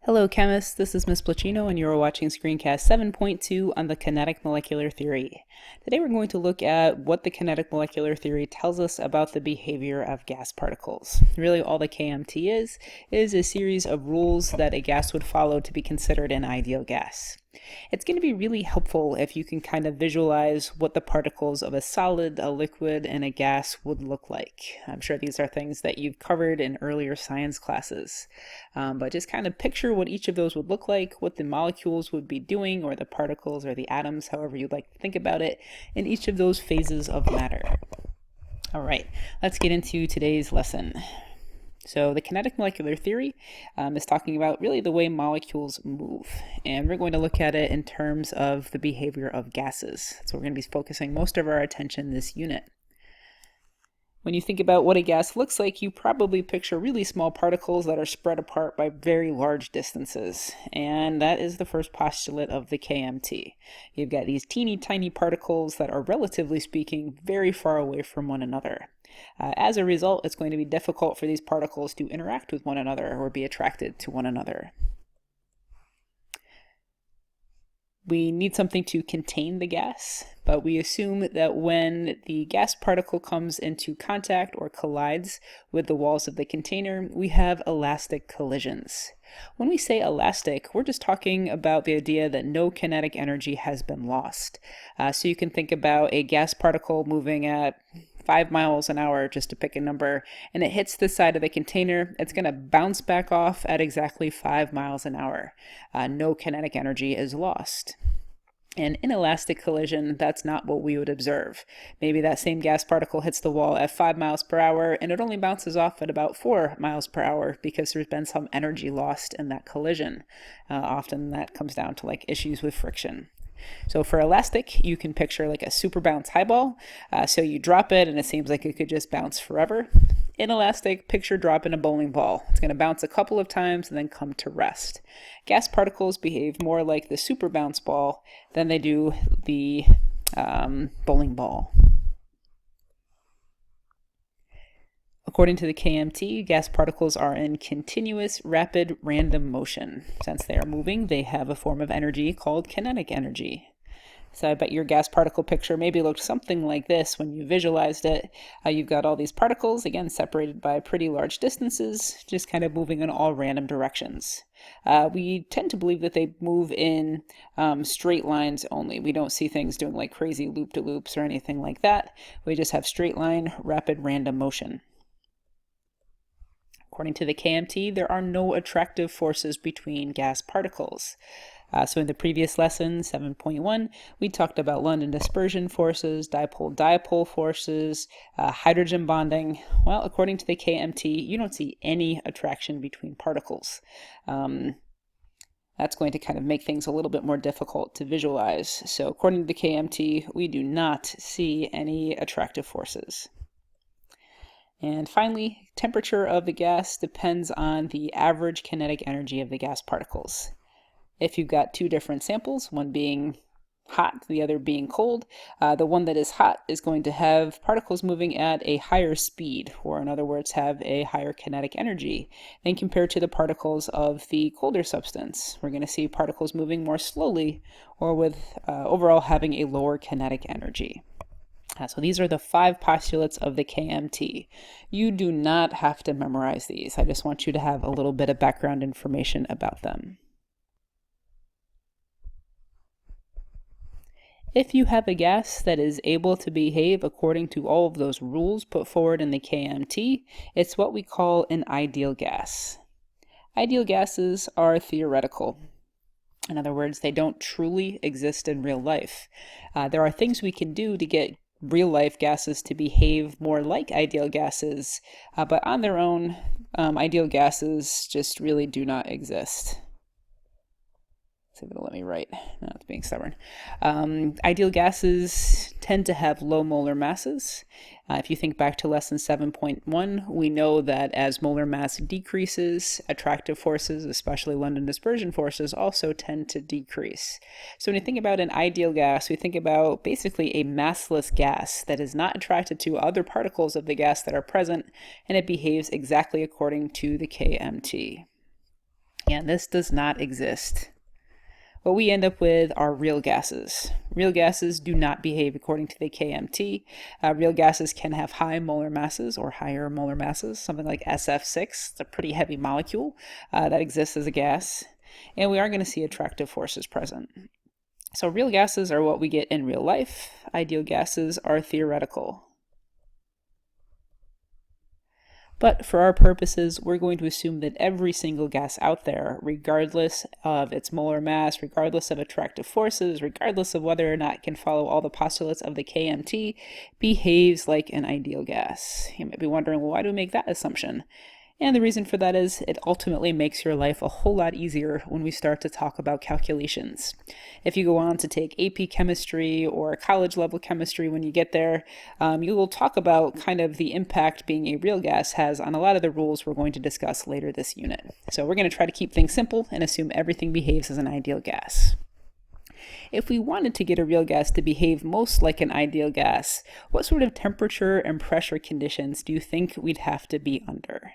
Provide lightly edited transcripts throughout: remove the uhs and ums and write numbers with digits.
Hello chemists, this is Ms. Placino and you're watching Screencast 7.2 on the kinetic molecular theory. Today we're going to look at what the kinetic molecular theory tells us about the behavior of gas particles. Really all the KMT is a series of rules that a gas would follow to be considered an ideal gas. It's going to be really helpful if you can kind of visualize what the particles of a solid, a liquid, and a gas would look like. I'm sure these are things that you've covered in earlier science classes. But just kind of picture what each of those would look like, what the molecules would be doing, or the particles or the atoms, however you'd like to think about it, in each of those phases of matter. All right, let's get into today's lesson. So the kinetic molecular theory is talking about really the way molecules move. And we're going to look at it in terms of the behavior of gases. So we're going to be focusing most of our attention this unit. When you think about what a gas looks like, you probably picture really small particles that are spread apart by very large distances. And that is the first postulate of the KMT. You've got these teeny tiny particles that are, relatively speaking, very far away from one another. As a result, it's going to be difficult for these particles to interact with one another or be attracted to one another. We need something to contain the gas, but we assume that when the gas particle comes into contact or collides with the walls of the container, we have elastic collisions. When we say elastic, we're just talking about the idea that no kinetic energy has been lost. So you can think about a gas particle moving at 5 miles an hour, just to pick a number, and it hits the side of the container. It's going to bounce back off at exactly 5 miles an hour. No kinetic energy is lost. An inelastic collision, that's not what we would observe. Maybe that same gas particle hits the wall at 5 miles per hour and it only bounces off at about 4 miles per hour because there's been some energy lost in that collision. Often that comes down to issues with friction. So for elastic, you can picture like a super bounce highball. So you drop it and it seems like it could just bounce forever. Inelastic, picture dropping a bowling ball. It's going to bounce a couple of times and then come to rest. Gas particles behave more like the super bounce ball than they do the bowling ball. According to the KMT, gas particles are in continuous, rapid, random motion. Since they are moving, they have a form of energy called kinetic energy. So I bet your gas particle picture maybe looked something like this when you visualized it. You've got all these particles, again, separated by pretty large distances, just kind of moving in all random directions. We tend to believe that they move in straight lines only. We don't see things doing like crazy loop-de-loops or anything like that. We just have straight line, rapid, random motion. According to the KMT, there are no attractive forces between gas particles. So in the previous lesson, 7.1, we talked about London dispersion forces, dipole-dipole forces, hydrogen bonding. Well, according to the KMT, you don't see any attraction between particles. That's going to kind of make things a little bit more difficult to visualize. So according to the KMT, we do not see any attractive forces. And finally, temperature of the gas depends on the average kinetic energy of the gas particles. If you've got two different samples, one being hot, the other being cold, the one that is hot is going to have particles moving at a higher speed, or in other words, have a higher kinetic energy than compared to the particles of the colder substance. We're going to see particles moving more slowly, or with overall having a lower kinetic energy. So these are the 5 postulates of the KMT. You do not have to memorize these. I just want you to have a little bit of background information about them. If you have a gas that is able to behave according to all of those rules put forward in the KMT, it's what we call an ideal gas. Ideal gases are theoretical. In other words, they don't truly exist in real life. There are things we can do to get real-life gases to behave more like ideal gases, but on their own, ideal gases just really do not exist. See if it'll let me write. No, it's being stubborn. Ideal gases tend to have low molar masses. If you think back to lesson 7.1, we know that as molar mass decreases, attractive forces, especially London dispersion forces, also tend to decrease. So when you think about an ideal gas, we think about basically a massless gas that is not attracted to other particles of the gas that are present, and it behaves exactly according to the KMT. And this does not exist. What we end up with are real gases. Real gases do not behave according to the KMT. Real gases can have high molar masses or higher molar masses, something like SF6. It's a pretty heavy molecule that exists as a gas. And we are going to see attractive forces present. So real gases are what we get in real life. Ideal gases are theoretical. But for our purposes, we're going to assume that every single gas out there, regardless of its molar mass, regardless of attractive forces, regardless of whether or not it can follow all the postulates of the KMT, behaves like an ideal gas. You might be wondering, well, why do we make that assumption? And the reason for that is it ultimately makes your life a whole lot easier when we start to talk about calculations. If you go on to take AP chemistry or college level chemistry, when you get there, you will talk about kind of the impact being a real gas has on a lot of the rules we're going to discuss later this unit. So we're going to try to keep things simple and assume everything behaves as an ideal gas. If we wanted to get a real gas to behave most like an ideal gas, what sort of temperature and pressure conditions do you think we'd have to be under?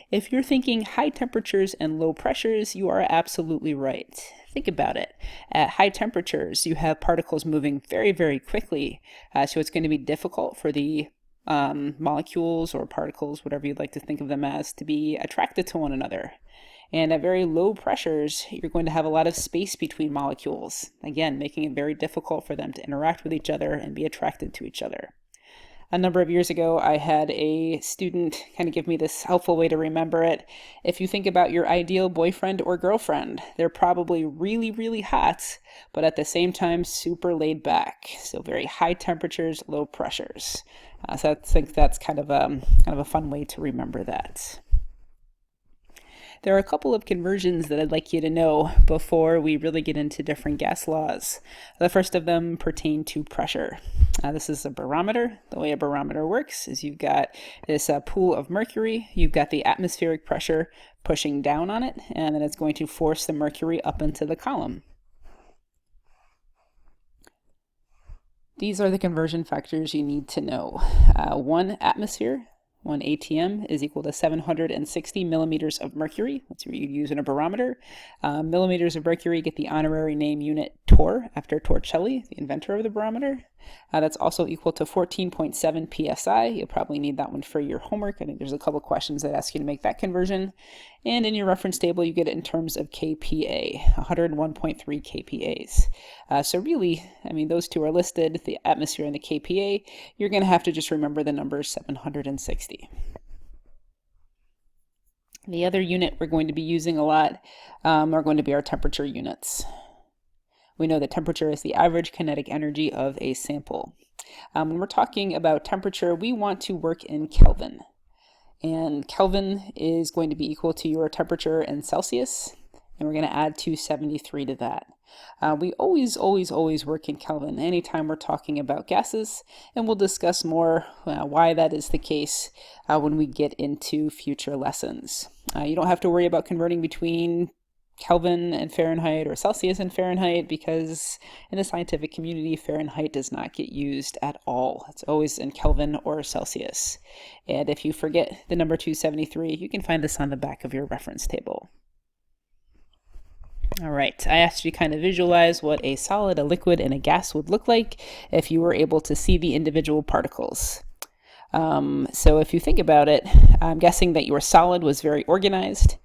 If you're thinking high temperatures and low pressures, you are absolutely right. Think about it. At high temperatures, you have particles moving very, very quickly, so it's going to be difficult for the molecules or particles, whatever you'd like to think of them as, to be attracted to one another. And at very low pressures, you're going to have a lot of space between molecules, again, making it very difficult for them to interact with each other and be attracted to each other. A number of years ago, I had a student kind of give me this helpful way to remember it. If you think about your ideal boyfriend or girlfriend, they're probably really, really hot, but at the same time, super laid back. So very high temperatures, low pressures. So I think that's kind of a fun way to remember that. There are a couple of conversions that I'd like you to know before we really get into different gas laws. The first of them pertain to pressure. This is a barometer. The way a barometer works is you've got this pool of mercury, you've got the atmospheric pressure pushing down on it, and then it's going to force the mercury up into the column. These are the conversion factors you need to know. 1 atmosphere, 1 ATM is equal to 760 millimeters of mercury. That's what you use in a barometer. Millimeters of mercury get the honorary name unit torr after Torricelli, the inventor of the barometer. That's also equal to 14.7 psi. You'll probably need that one for your homework. I think there's a couple questions that ask you to make that conversion. And in your reference table, you get it in terms of kPa, 101.3 kPas. So really, I mean, those two are listed, the atmosphere and the kPa. You're going to have to just remember the number 760. The other unit we're going to be using a lot are going to be our temperature units. We know that temperature is the average kinetic energy of a sample. When we're talking about temperature, we want to work in Kelvin. And Kelvin is going to be equal to your temperature in Celsius, and we're going to add 273 to that. We always work in Kelvin anytime we're talking about gases, and we'll discuss more why that is the case when we get into future lessons. You don't have to worry about converting between Kelvin and Fahrenheit or Celsius and Fahrenheit, because in the scientific community, Fahrenheit does not get used at all. It's always in Kelvin or Celsius. And if you forget the number 273, you can find this on the back of your reference table. All right, I asked you to kind of visualize what a solid, a liquid, and a gas would look like if you were able to see the individual particles. So if you think about it, I'm guessing that your solid was very organized,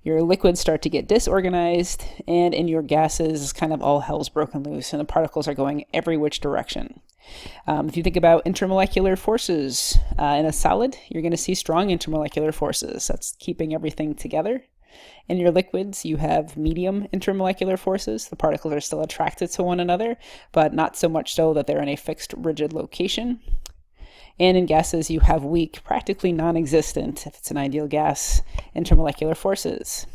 your liquids start to get disorganized, and in your gases, kind of all hell's broken loose, and the particles are going every which direction. If you think about intermolecular forces in a solid, you're going to see strong intermolecular forces. That's keeping everything together. In your liquids, you have medium intermolecular forces. The particles are still attracted to one another, but not so much so that they're in a fixed, rigid location. And in gases, you have weak, practically non-existent, if it's an ideal gas, intermolecular forces.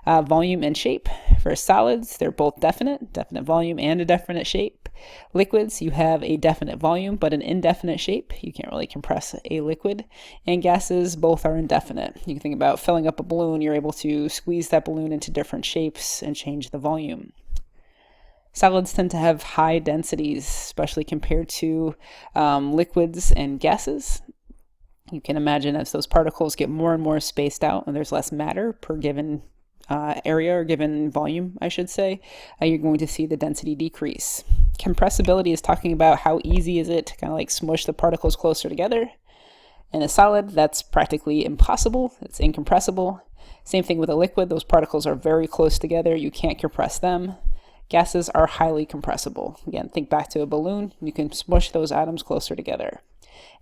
Volume and shape. For solids, they're both definite volume and a definite shape. Liquids, you have a definite volume but an indefinite shape. You can't really compress a liquid. And gases, both are indefinite. You can think about filling up a balloon. You're able to squeeze that balloon into different shapes and change the volume. Solids tend to have high densities, especially compared to liquids and gases. You can imagine as those particles get more and more spaced out and there's less matter per given area or given volume, I should say, you're going to see the density decrease. Compressibility is talking about how easy is it to kind of like smush the particles closer together. In a solid, that's practically impossible. It's incompressible. Same thing with a liquid. Those particles are very close together. You can't compress them. Gases are highly compressible. Again, think back to a balloon. You can smush those atoms closer together.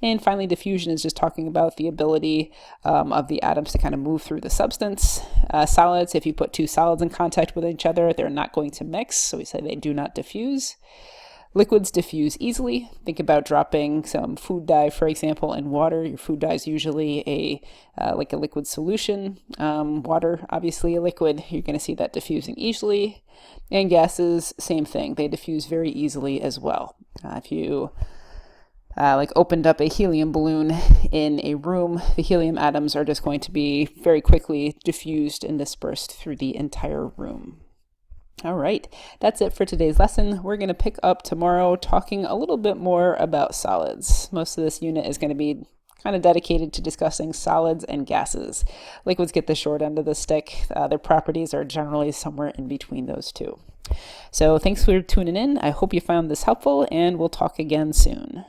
And finally, diffusion is just talking about the ability of the atoms to kind of move through the substance. Solids, if you put two solids in contact with each other, they're not going to mix. So we say they do not diffuse. Liquids diffuse easily. Think about dropping some food dye, for example, in water. Your food dye is usually like a liquid solution. Water, obviously a liquid. You're going to see that diffusing easily. And gases, same thing. They diffuse very easily as well. If you like opened up a helium balloon in a room, the helium atoms are just going to be very quickly diffused and dispersed through the entire room. All right, that's it for today's lesson. We're going to pick up tomorrow talking a little bit more about solids. Most of this unit is going to be kind of dedicated to discussing solids and gases. Liquids get the short end of the stick. Their properties are generally somewhere in between those two. So thanks for tuning in. I hope you found this helpful, and we'll talk again soon.